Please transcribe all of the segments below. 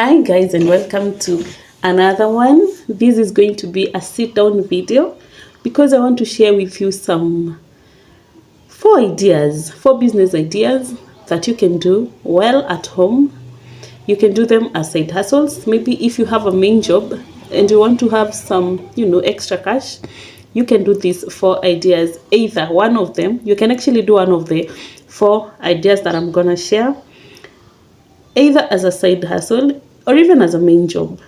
Hi guys, and welcome to another one. This is going to be a sit down video because I want to share with you some four business ideas that you can do well at home. You can do them as side hustles. Maybe if you have a main job and you want to have some extra cash, you can do these four ideas. Either one of them, you can actually do one of the four ideas that I'm gonna share, either as a side hustle or even as a main job.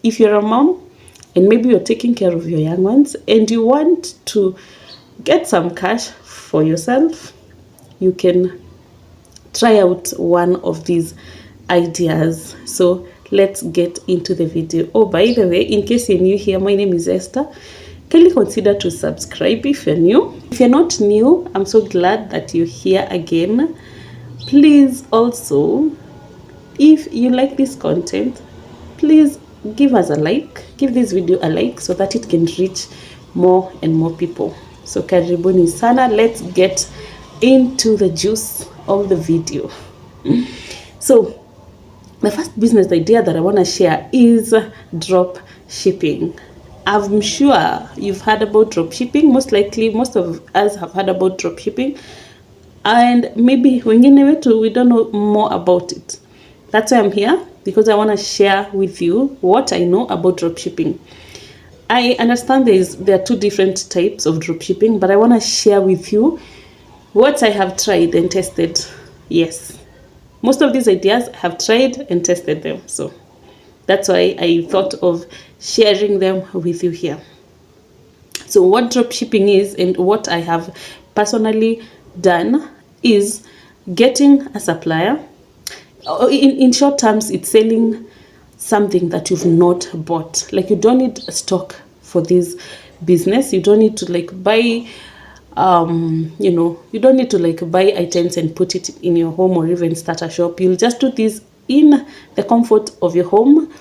If you're a mom and maybe you're taking care of your young ones and you want to get some cash for yourself, you can try out one of these ideas. So let's get into the video. Oh, by the way, in case you're new here, my name is Esther. Kindly consider to subscribe if you're new. If you're not new, I'm so glad that you're here again. Please also, if you like this content, please give us a like, give this video a like so that it can reach more and more people. So karibuni sana, let's get into the juice of the video. So the first business idea that I want to share is drop shipping. I'm sure you've heard about drop shipping. Most likely most of us have heard about drop shipping, and maybe wengine wetu we don't know more about it. That's why I'm here, because I want to share with you what I know about dropshipping. I understand there are two different types of dropshipping, but I want to share with you what I have tried and tested. Yes, most of these ideas I have tried and tested them, so that's why I thought of sharing them with you here. So what dropshipping is and what I have personally done is getting a supplier. In short terms, it's selling something that you've not bought. Like, you don't need stock for this business. You don't need to buy you don't need to buy items and put it in your home or even start a shop. You'll just do this in the comfort of your home.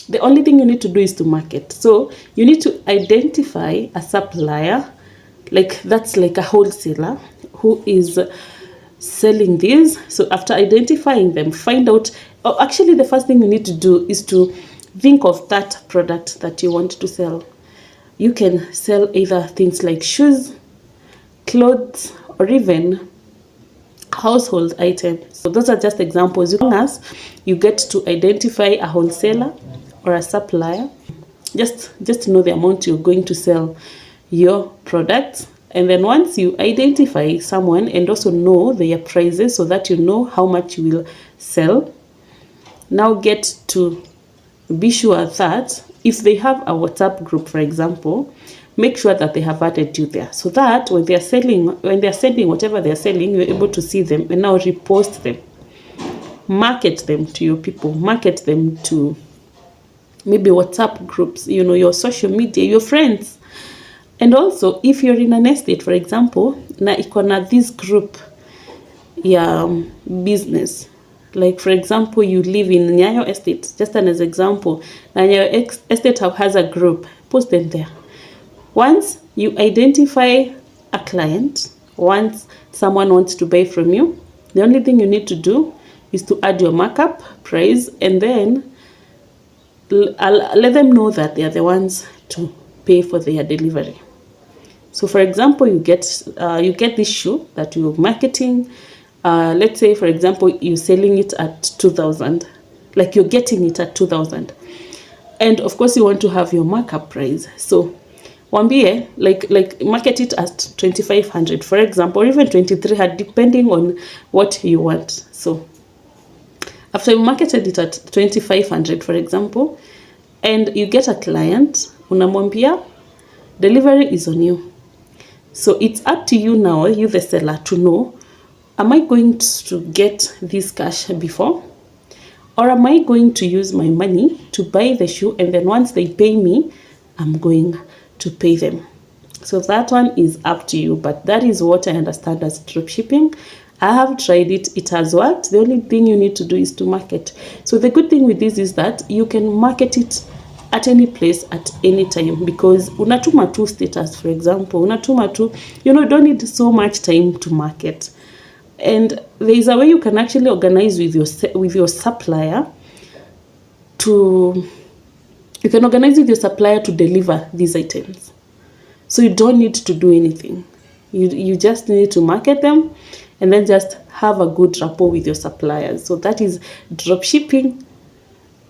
The only thing you need to do is to market. So you need to identify a supplier, that's like a wholesaler who is selling these. So after identifying them, find out, actually the first thing you need to do is to think of that product that you want to sell. You can sell either things like shoes, clothes, or even household items. So those are just examples. As you get to identify a wholesaler or a supplier, just know the amount you're going to sell your products. And then once you identify someone and also know their prices so that you know how much you will sell, now get to be sure that if they have a WhatsApp group, for example, make sure that they have added you there, so that when they're sending whatever they're selling, you're able to see them and now repost them, market them to your people, market them to maybe WhatsApp groups, your social media, your friends. And also, if you're in an estate, for example, na ikona this group business, like for example, you live in Nyayo Estate, just as example, Nyayo Estate has a group, post them there. Once you identify a client, once someone wants to buy from you, the only thing you need to do is to add your markup price, and then let them know that they are the ones to pay for their delivery. So for example, you get this shoe that you're marketing. Let's say, for example, you're selling it at 2,000, you're getting it at 2,000, and of course you want to have your markup price. So wambie, market it at 2,500, for example, or even 2,300, depending on what you want. So after you marketed it at 2,500, for example, and you get a client, unamwambia delivery is on you. So it's up to you now, you the seller, to know, am I going to get this cash before, or am I going to use my money to buy the shoe, and then once they pay me, I'm going to pay them? So that one is up to you, but that is what I understand as dropshipping. I have tried it, it has worked. The only thing you need to do is to market. So the good thing with this is that you can market it at any place at any time, because unatuma tu status, for example, unatuma tu, don't need so much time to market. And there is a way you can actually organize with your supplier to, you can organize with your supplier to deliver these items. So you don't need to do anything. You just need to market them and then just have a good rapport with your suppliers. So that is dropshipping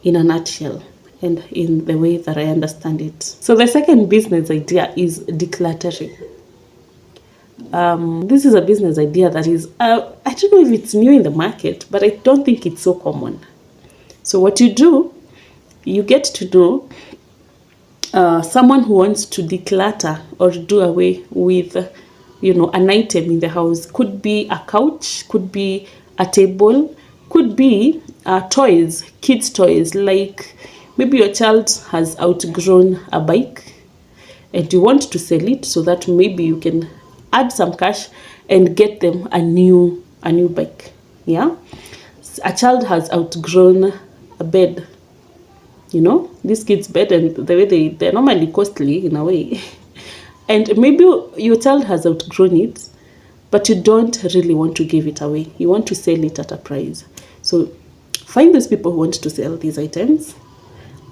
in a nutshell and in the way that I understand it. So the second business idea is decluttering. This is a business idea that is, I don't know if it's new in the market, but I don't think it's so common. So what you do, you get to know someone who wants to declutter or do away with, an item in the house. Could be a couch, could be a table, could be toys, kids' toys, like maybe your child has outgrown a bike and you want to sell it so that maybe you can add some cash and get them a new bike. Yeah, a child has outgrown a bed, this kid's bed, and the way they're normally costly in a way. And maybe your child has outgrown it, but you don't really want to give it away. You want to sell it at a price. So find those people who want to sell these items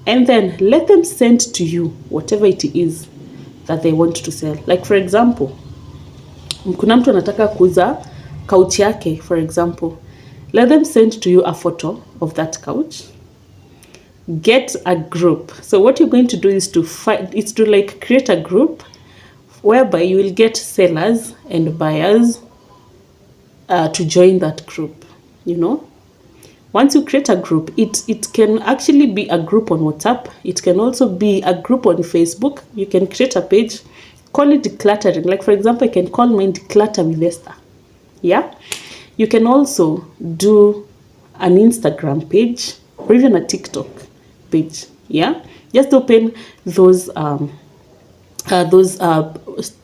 and then let them send to you whatever it is that they want to sell. Like for example, kuna mtu anataka kuuza couch yake, for example. Let them send to you a photo of that couch. Get a group. So what you're going to do is to create a group whereby you will get sellers and buyers to join that group. Once you create a group, it can actually be a group on WhatsApp. It can also be a group on Facebook. You can create a page, call it decluttering. Like for example, I can call mine Declutter with Esther. Yeah. You can also do an Instagram page or even a TikTok page. Yeah. Just open those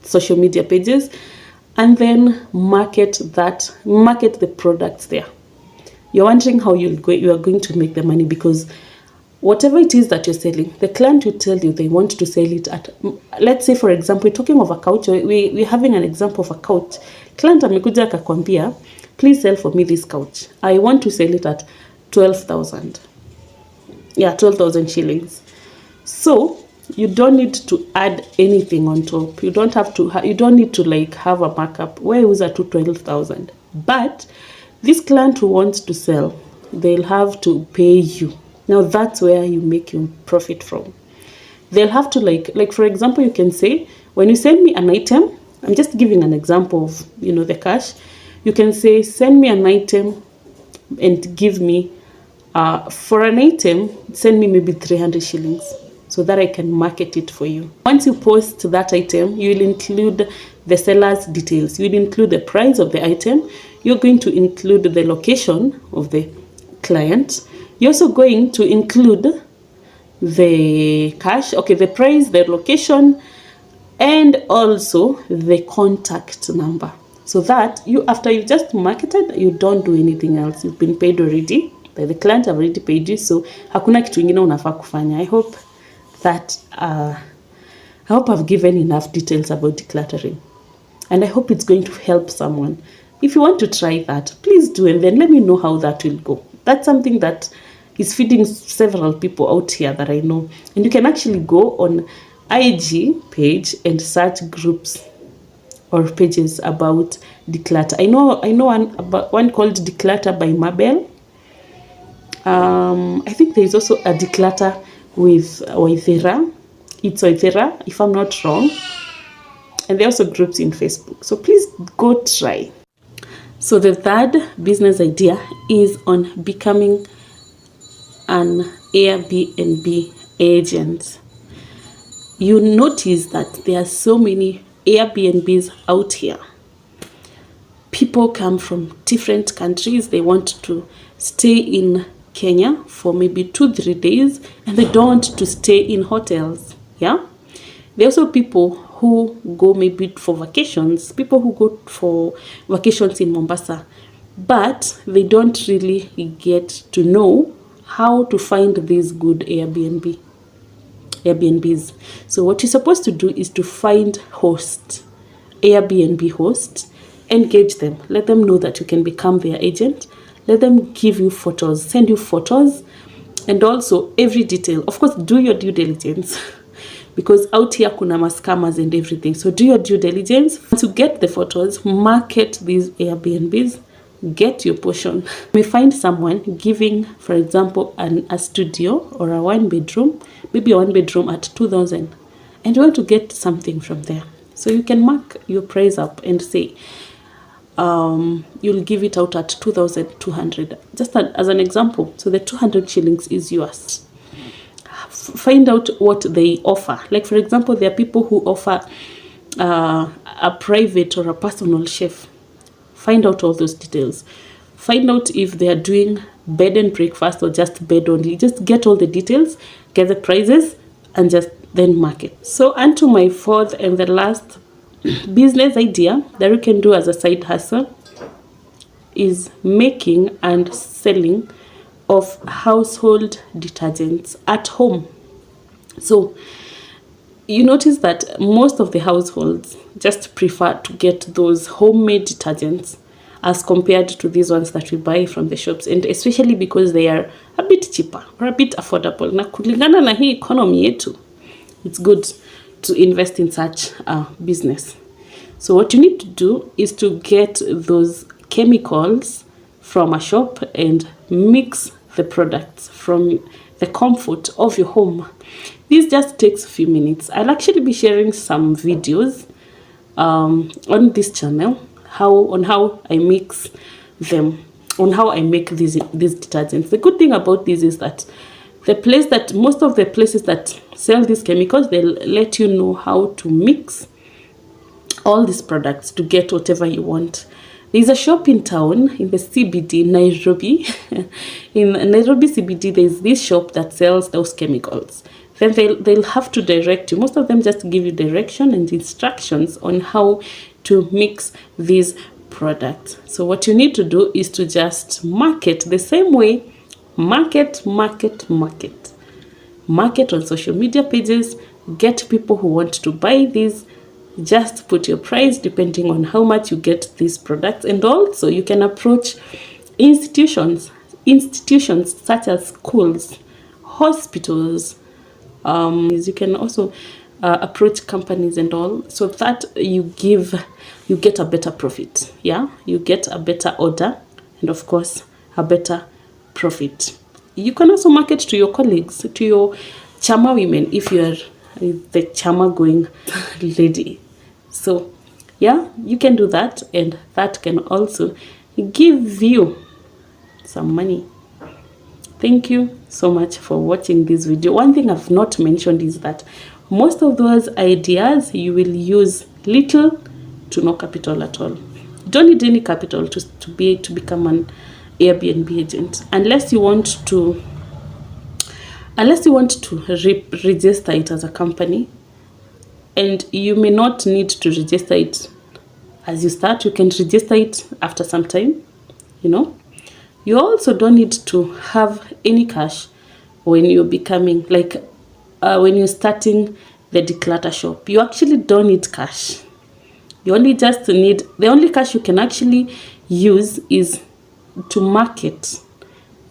social media pages and then market the products there. You're wondering how you are going to make the money, because whatever it is that you're selling, the client will tell you they want to sell it at, let's say for example, we're talking of a couch, we're having an example of a couch. Client amekuja akakwambia, please sell for me this couch. I want to sell it at 12,000. Yeah, 12,000 shillings. So you don't need to add anything on top. You don't need to have a markup. Where is at 12,000? But this client who wants to sell, they'll have to pay you. Now that's where you make your profit from. They'll have to like for example, you can say, when you send me an item, I'm just giving an example of, the cash. You can say, send me an item and give me, for an item, send me maybe 300 shillings so that I can market it for you. Once you post that item, you will include the seller's details. You will include the price of the item. You're going to include the location of the client. You're also going to include the cash, the price, the location, and also the contact number. So that after you just marketed, you don't do anything else. You've been paid already. The client have already paid you, so hakuna kitu ingine unafaa kufanya. I hope I've given enough details about decluttering, and I hope it's going to help someone. If you want to try that, please do, and then let me know how that will go. That's something that is feeding several people out here that I know. And you can actually go on IG page and search groups or pages about declutter. I know one called Declutter by Mabel. I think there is also a declutter with Waithera. It's Waithera, if I'm not wrong. And there are also groups in Facebook. So please go try. So the third business idea is on becoming an Airbnb agent. You notice that there are so many Airbnbs out here. People come from different countries. They want to stay in Kenya for maybe 2-3 days, and they don't want to stay in hotels. Yeah. There are also people who go maybe for vacations, people who go for vacations in Mombasa, but they don't really get to know how to find these good Airbnbs. So what you're supposed to do is to find Airbnb hosts, engage them, let them know that you can become their agent, let them give you photos, send you photos, And also every detail, of course, do your due diligence because out here kuna scammers and everything. So do your due diligence to get the photos, market these Airbnbs, get your portion. You may find someone giving, for example, a studio or a 1 bedroom, maybe a 1 bedroom at 2,000, and you want to get something from there. So you can mark your price up and say, you'll give it out at 2,200, just as an example. So the 200 shillings is yours. Find out what they offer. Like, for example, there are people who offer a private or a personal chef. Find out all those details. Find out if they are doing bed and breakfast or just bed only. Just get all the details, get the prices, and just then market. So, on to my fourth and the last business idea that you can do as a side hustle is making and selling of household detergents at home. So you notice that most of the households just prefer to get those homemade detergents as compared to these ones that we buy from the shops, and especially because they are a bit cheaper or a bit affordable. Na kulingana na hii economy yetu, it's good to invest in such a business. So what you need to do is to get those chemicals from a shop and mix the products from the comfort of your home. This just takes a few minutes. I'll actually be sharing some videos on this channel on how I mix them, on how I make these detergents. The good thing about this is that most of the places that sell these chemicals, they'll let you know how to mix all these products to get whatever you want. There's a shop in town in the CBD, Nairobi. In Nairobi CBD, there's this shop that sells those chemicals. Then they'll have to direct you. Most of them just give you direction and instructions on how to mix these products. So what you need to do is to just market the same way. Market on social media pages. Get people who want to buy these. Just put your price depending on how much you get these products. And also you can approach institutions such as schools, hospitals. You can also approach companies and all, so that you get a better profit. Yeah, you get a better order and of course a better profit. You can also market to your colleagues, to your chama women, if you are the chama going lady. So yeah, you can do that, and that can also give you some money. Thank you so much for watching this video. One thing I've not mentioned is that most of those ideas you will use little to no capital at all. You don't need any capital to become an Airbnb agent, unless you want to register it as a company. And you may not need to register it as you start. You can register it after some time, You also don't need to have any cash when you're becoming, when you're starting the declutter shop. You actually don't need cash. You only just need, the only cash you can actually use is to market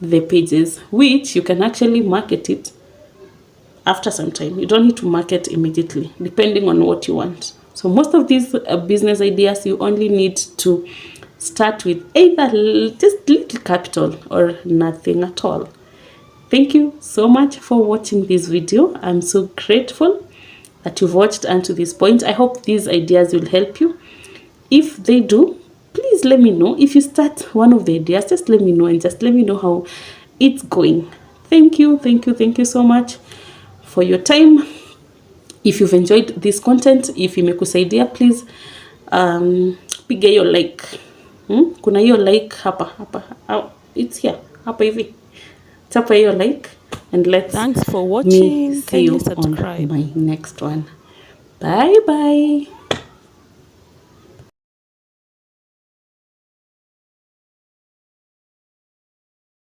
the pages, which you can actually market it after some time. You don't need to market immediately, depending on what you want. So most of these business ideas, you only need to start with either just little capital or nothing at all. Thank you so much for watching this video. I'm so grateful that you've watched unto this point. I hope these ideas will help you. If they do, please let me know. If you start one of the ideas, just let me know, and just let me know how it's going. Thank you so much for your time. If you've enjoyed this content, if imekusaidia, please piga hiyo like. Kuna hiyo like hapa. It's here. Hapa hivi. Tapa hiyo like, and Thanks for watching. me see you on my next one. Bye.